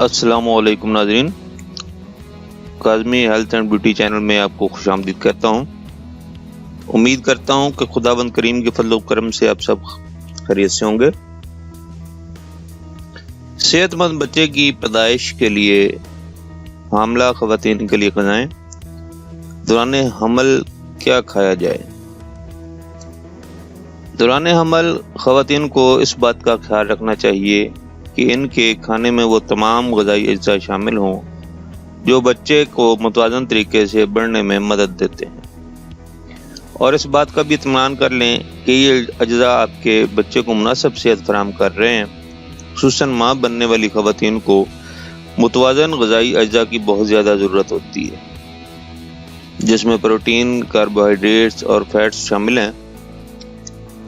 अस्सलाम वालेकुम नाज़रीन, Kazmi health and beauty channel में आपको खुशामदीद कहता हूँ। उम्मीद करता हूँ कि खुदाबंद करीम के फज़ल व करम से आप सब खैरियत से होंगे। सेहतमंद बच्चे की पैदाइश के लिए हामला ख़वातीन के लिए ग़िज़ाएं। दौरान हमल क्या खाया जाए? दौरान हमल ख़वातीन को इस बात का ख्याल रखना चाहिए कि इनके खाने में वो तमाम ग़िज़ाई अज्जा शामिल हों जो बच्चे को मुतवाज़न तरीके से बढ़ने में मदद देते हैं, और इस बात का भी इत्मीनान कर लें कि ये अज्जा आपके बच्चे को मुनासिब सेहत फराहम कर रहे हैं। खुसूसन माँ बनने वाली ख़वातीन को मुतवाज़न ग़िज़ाई अज्जा की बहुत ज़्यादा ज़रूरत होती है, जिसमें प्रोटीन, कार्बोहाइड्रेट्स और फैट्स शामिल हैं।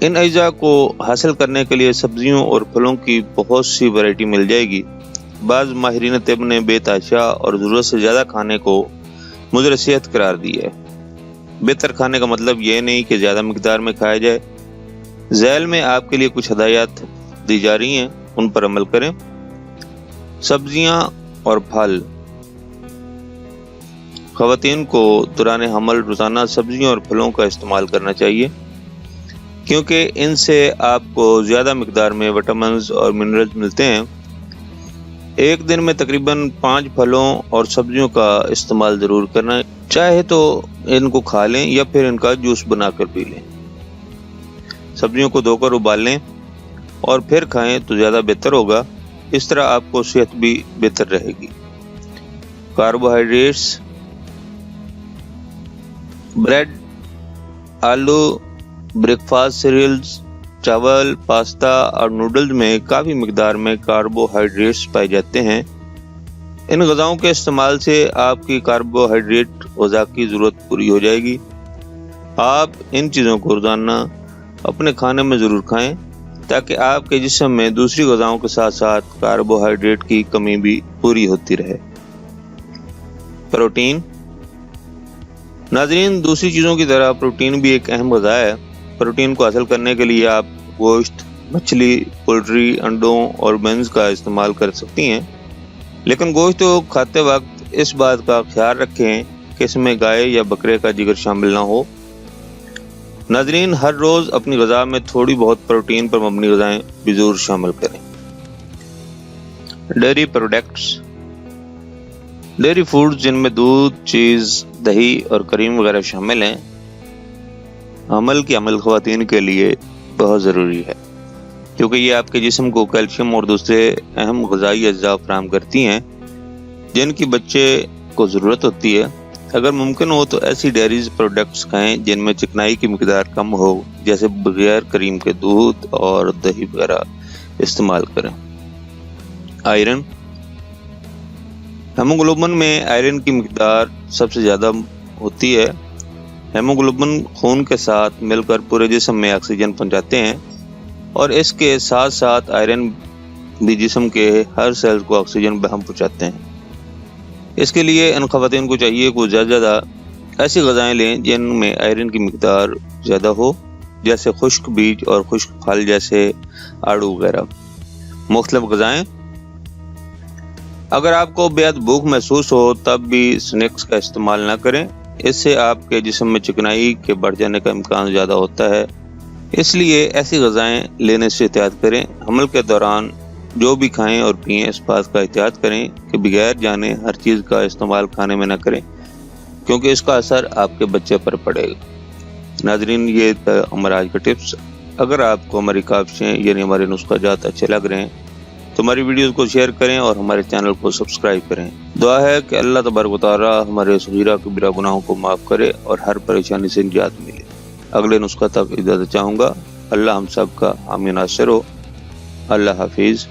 इन अज्जा को हासिल करने के लिए सब्जियों और फलों की बहुत सी वैरायटी मिल जाएगी। बाज़ माहिरीन तिब ने बेताशा और ज़रूरत से ज़्यादा खाने को मुज़र सेहत करार दिया है। बेहतर खाने का मतलब ये नहीं कि ज़्यादा मिकदार में खाया जाए। ज़ैल में आपके लिए कुछ हदायत दी जा रही हैं, उन पर अमल करें। सब्जियां और फल। ख़वातीन को दौरान हमल रोज़ाना सब्जियों और फलों का इस्तेमाल करना चाहिए, क्योंकि इनसे आपको ज़्यादा मिकदार में विटामिन्स और मिनरल्स मिलते हैं। एक दिन में तकरीबन 5 फलों और सब्जियों का इस्तेमाल ज़रूर करना, चाहे तो इनको खा लें या फिर इनका जूस बनाकर पी लें। सब्जियों को धोकर उबाल लें और फिर खाएं तो ज़्यादा बेहतर होगा। इस तरह आपको सेहत भी बेहतर रहेगी। कार्बोहाइड्रेट्स। ब्रेड, आलू, ब्रेकफास्ट सीरियल्स, चावल, पास्ता और नूडल्स में काफ़ी मिकदार में कार्बोहाइड्रेट्स पाए जाते हैं। इन ग़िज़ाओं के इस्तेमाल से आपकी कार्बोहाइड्रेट ग़िज़ा की ज़रूरत पूरी हो जाएगी। आप इन चीज़ों को रोज़ाना अपने खाने में ज़रूर खाएं, ताकि आपके जिस्म में दूसरी ग़िज़ाओं के साथ साथ कार्बोहाइड्रेट की कमी भी पूरी होती रहे। प्रोटीन। नाज़रीन, दूसरी चीज़ों की तरह प्रोटीन भी एक अहम ग़िज़ा है। प्रोटीन को हासिल करने के लिए आप गोश्त, मछली, पोल्ट्री, अंडों और बीन्स का इस्तेमाल कर सकती हैं, लेकिन गोश्त को खाते वक्त इस बात का ख्याल रखें कि इसमें गाय या बकरे का जिगर शामिल ना हो। नाज़रीन, हर रोज़ अपनी ग़िज़ा में थोड़ी बहुत प्रोटीन पर मबनी ग़िज़ाएं भी ज़रूर शामिल करें। Dairy products. डेयरी फूड्स जिनमें दूध, चीज़, दही और क्रीम वगैरह शामिल हैं, हमल की अमल ख़वातीन के लिए बहुत ज़रूरी है, क्योंकि ये आपके जिस्म को कैल्शियम और दूसरे अहम ग़िज़ाई अज्जा फराहम करती हैं जिनकी बच्चे को ज़रूरत होती है। अगर मुमकिन हो तो ऐसी डेयरीज प्रोडक्ट्स खाएं जिनमें चिकनाई की मिकदार कम हो, जैसे बगैर क्रीम के दूध और दही वगैरह इस्तेमाल करें। आयरन। हेमोग्लोबिन में आयरन की मिकदार सबसे ज़्यादा होती है। हेमोग्लोबिन खून के साथ मिलकर पूरे जिस्म में ऑक्सीजन पहुंचाते हैं, और इसके साथ साथ आयरन भी जिस्म के हर सेल को ऑक्सीजन बहम पहुंचाते हैं। इसके लिए इन ख़वातीन को चाहिए कि ज़्यादा ऐसी ग़िज़ाएं लें जिनमें आयरन की मिकदार ज़्यादा हो, जैसे खुश्क बीज और खुश्क फल जैसे आड़ू वगैरह। मुख्तलिफ ग़िज़ाएं। अगर आपको बेहद भूख महसूस हो तब भी स्नैक्स का इस्तेमाल ना करें, इससे आपके जिस्म में चिकनाई के बढ़ जाने का इम्कान ज़्यादा होता है। इसलिए ऐसी ग़िज़ाएं लेने से एहतियात करें। हमल के दौरान जो भी खाएं और पिएं, इस बात का एहतियात करें कि बगैर जाने हर चीज़ का इस्तेमाल खाने में ना करें, क्योंकि इसका असर आपके बच्चे पर पड़ेगा। नाज़रीन, ये हमारा आज का टिप्स। अगर आपको हमारी काविशें यानी हमारे नुस्ख़ाजात अच्छे लग रहे हैं तो हमारी वीडियोस को शेयर करें और हमारे चैनल को सब्सक्राइब करें। दुआ है कि अल्लाह तबारक व तआला हमारे सगीरा कबीरा गुनाहों को माफ़ करे और हर परेशानी से निजात मिले। अगले नुस्ख़ा तक इजाज़त चाहूँगा। अल्लाह हम सब का हामी नासिर हो। अल्लाह हाफिज़।